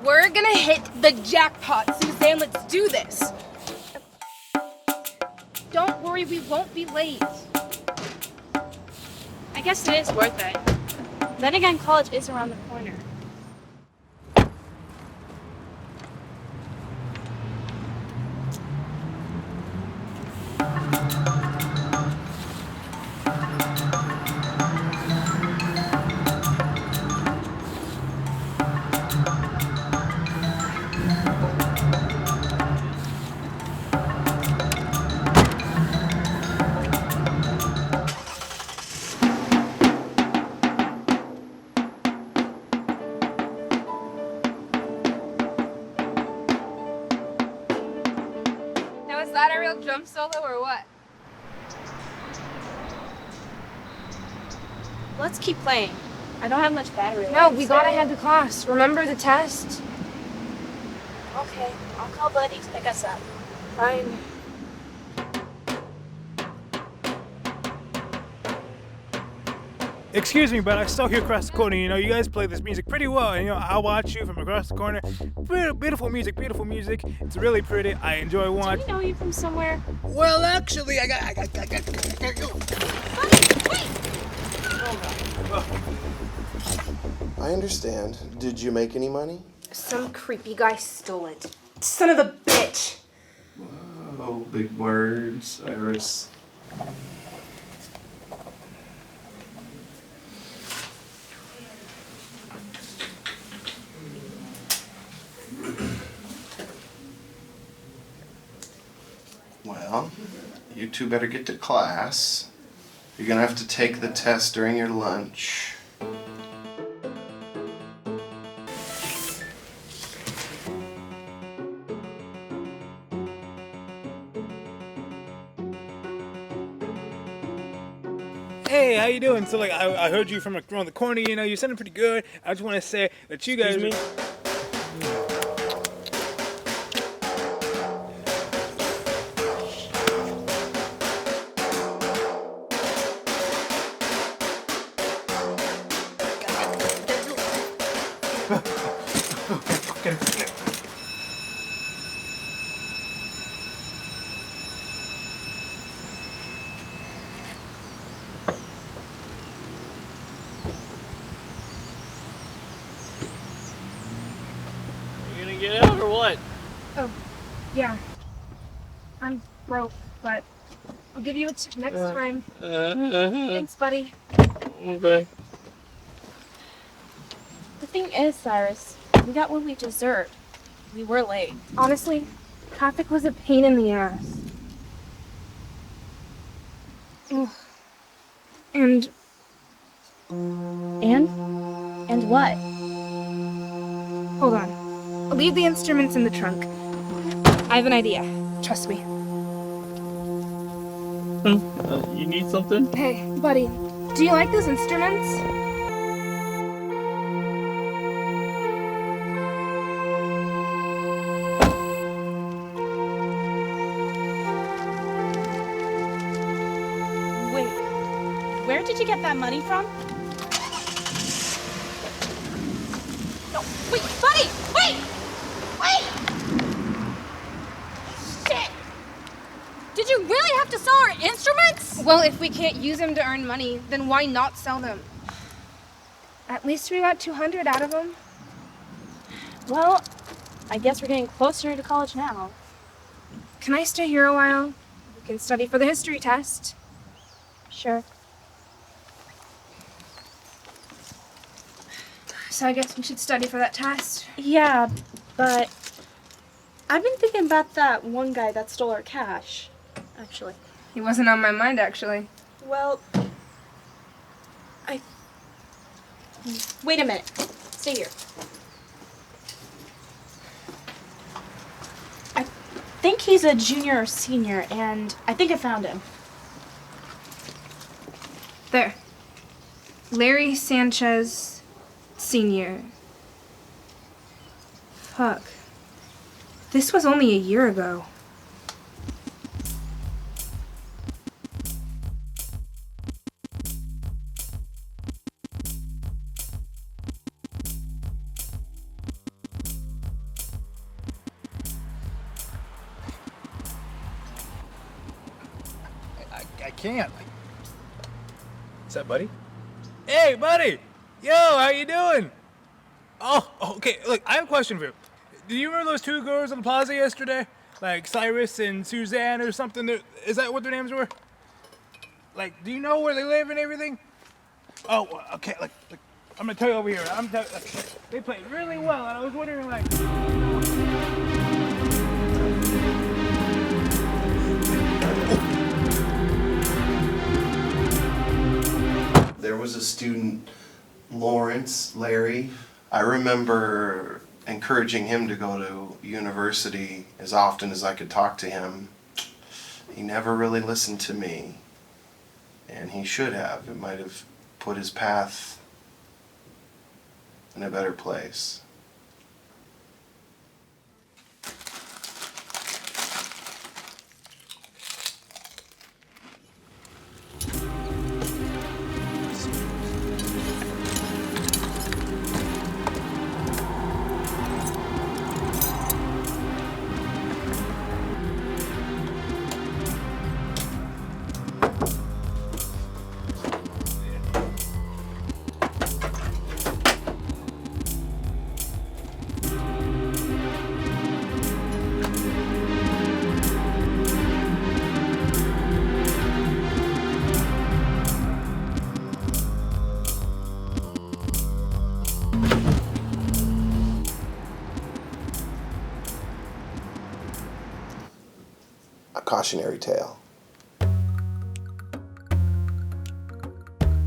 We're gonna hit the jackpot, Suzanne. Let's do this. Don't worry, we won't be late. I guess it is worth it. Then again, college is around the corner. Now, is that a real drum solo or what? Let's keep playing. I don't have much battery left. No, we gotta head to class. Remember the test? Okay, I'll call Buddy to pick us up. Fine. Excuse me, but I saw you across the corner. You know, you guys play this music pretty well. And, you know, I watch you from across the corner. Beautiful music, beautiful music. It's really pretty. I enjoy Do watching. we know you from somewhere? Well, actually, I got. I understand. Did you make any money? Some creepy guy stole it. Son of a bitch! Oh, big words, Iris. Well, you two better get to class. You're gonna have to take the test during your lunch. Hey, how you doing? So, like, I heard you from around the corner. You know, you're sounding pretty good. I just want to say that you guys. Excuse me? You gonna get out or what? Oh, yeah. I'm broke, but I'll give you a tip next time. Thanks, buddy. Okay. The thing is, Cyrus, we got what we deserved. We were late. Honestly, traffic was a pain in the ass. Ugh. And And what? hold on. I'll leave the instruments in the trunk. I have an idea. Trust me. You need something? Hey, buddy, do you like those instruments? Wait, where did you get that money from? No, wait, buddy! Wait! Wait! Shit! Did you really have to sell our instruments? Well, if we can't use them to earn money, then why not sell them? At least we got 200 out of them. Well, I guess we're getting closer to college now. Can I stay here a while? We can study for the history test. Sure. So I guess we should study for that test. Yeah, but I've been thinking about that one guy that stole our cash, actually. He wasn't on my mind, actually. Well, wait a minute. Stay here. I think he's a junior or senior, and I think I found him. There. Larry Sanchez, Sr. Fuck. This was only a year ago. can't. What's up, buddy? Hey, buddy! Yo, how you doing? Oh, okay, look, I have a question for you. Do you remember those two girls on the plaza yesterday? Like Cyrus and Suzanne or something? Is that what their names were? Like, do you know where they live and everything? Oh, okay, like I'm gonna tell you over here. They played really well, and I was wondering, like... There was a student, Larry. I remember encouraging him to go to university as often as I could talk to him. He never really listened to me, and he should have. It might have put his path in a better place. A cautionary tale.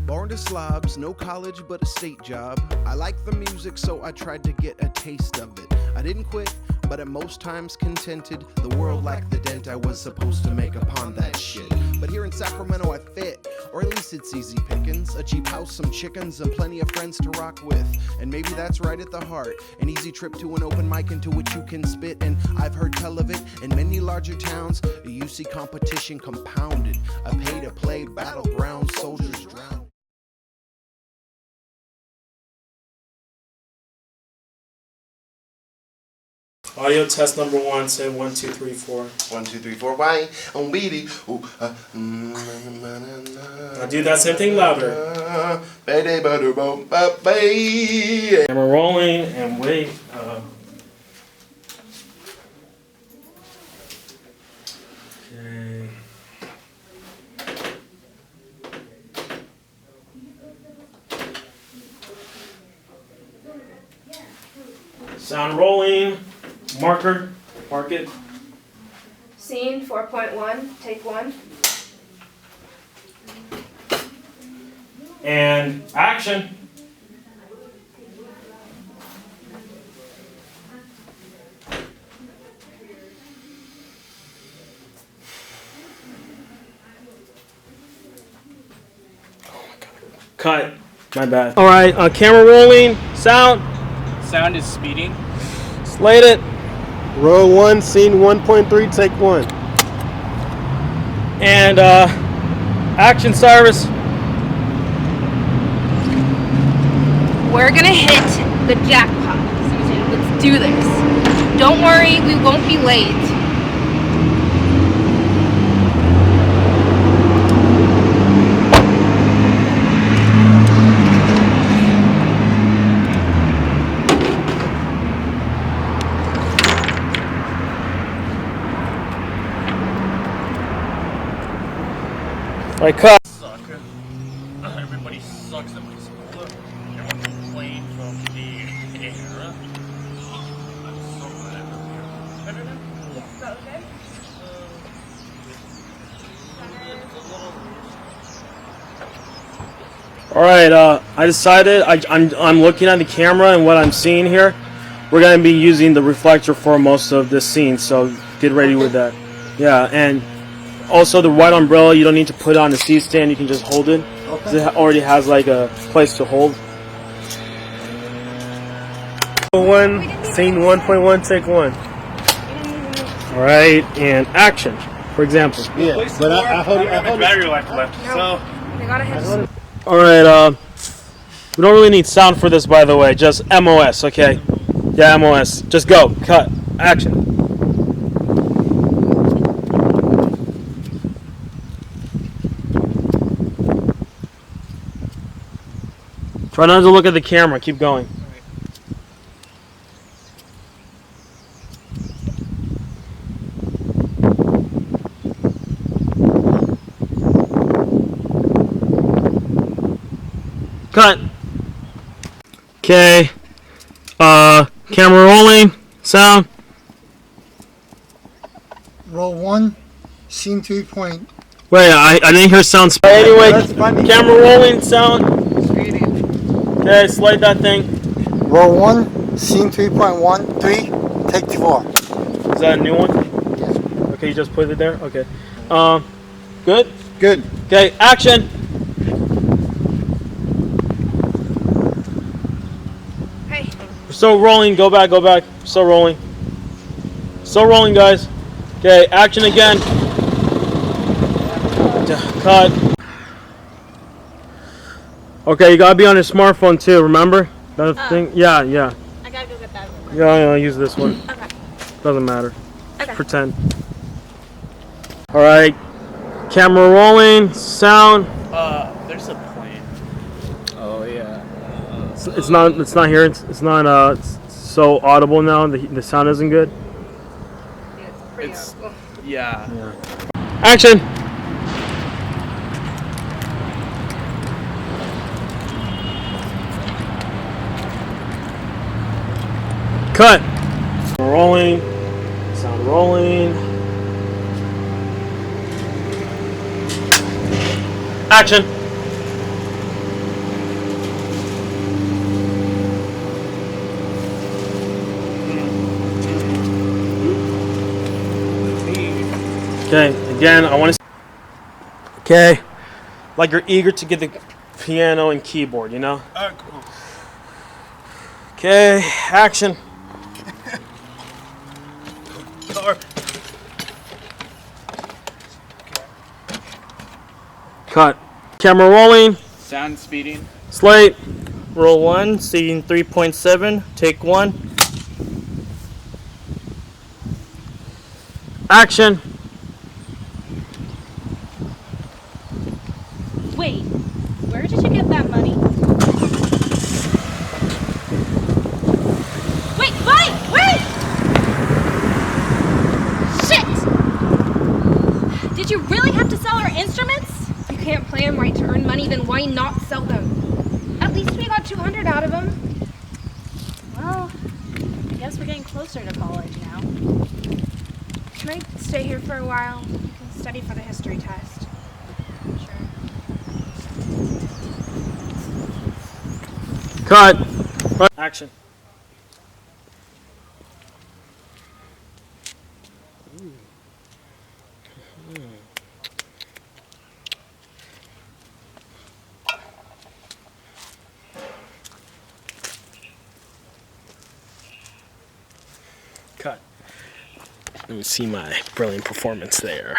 Born to slobs, no college but a state job. I like the music, so I tried to get a taste of it. I didn't quit, but at most times contented. The world lacked the dent I was supposed to make upon that shit. But here in Sacramento I fit, or at least it's easy pickings. A cheap house, some chickens, and plenty of friends to rock with. And maybe that's right at the heart. An easy trip to an open mic into which you can spit. And I've heard tell of it in many larger towns. You see competition compounded. A pay-to-play battleground, soldiers drown. Audio test number 1, say 1, 2, 3, 4. 1, 2, 3, 4. Why? On beady. Now do that same thing louder. Camera rolling and wait. Okay. Sound rolling. Marker. Mark it. Scene 4.1, take 1. And action. Cut. My bad. All right, camera rolling. Sound. Sound is speeding. Slate it. Roll 1, scene 1.3, take 1. And action, Cyrus. We're gonna hit the jackpot, Susan. Let's do this. Don't worry, we won't be late. Right, cut. Sucker. Everybody sucks at my school. Everyone complained from the air. I'm so glad I'm here. Is that okay? All right, I decided I'm looking at the camera, and what I'm seeing here, we're gonna be using the reflector for most of this scene. So get ready with that. Yeah, and also the white umbrella, you don't need to put it on the C-stand. You can just hold it. Okay. It already has like a place to hold. 1, scene 1.1, take 1. All right, and action. For example. Yeah, but I hold it. Battery life left. So. They gotta hit. All right, we don't really need sound for this, by the way. Just MOS, okay? Yeah, MOS. Just go. Cut. Action. Try not to look at the camera. Keep going. Cut. Okay. Camera rolling. Sound. Roll 1, scene 3 point. Wait, I didn't hear sound. Anyway, camera rolling. Sound. Okay, slide that thing. Roll 1, scene 3.1, 3, take 4. Is that a new one? Yes. Okay, you just put it there? Okay. Good? Good. Okay, action. Hey. We're still rolling. Go back, go back. Still rolling. Still rolling, guys. Okay, action again. Cut. Okay, you gotta be on your smartphone too, remember? That thing? Yeah, yeah. I gotta go get that. Yeah, I'll use this one. Okay. Doesn't matter. Okay. Pretend. Alright. Camera rolling. Sound. There's a plane. Oh yeah. It's not here. It's not it's so audible now. The sound isn't good. It's yeah. Action. Cut. Rolling. Sound rolling. Action. Okay, again, I want to. Okay, like you're eager to get the piano and keyboard, you know? Cool. Okay, action. Cut. Camera rolling. Sound speeding. Slate. Roll 1, scene 3.7, take 1. Action. Wait, where did you get that money? Wait, wait! Shit! Did you really have to sell our instruments? If you can't play them right to earn money, then why not sell them? At least we got 200 out of them. Well, I guess we're getting closer to college now. Can I stay here for a while? You can study for the history test. Cut. Action. Cut. Let me see my brilliant performance there.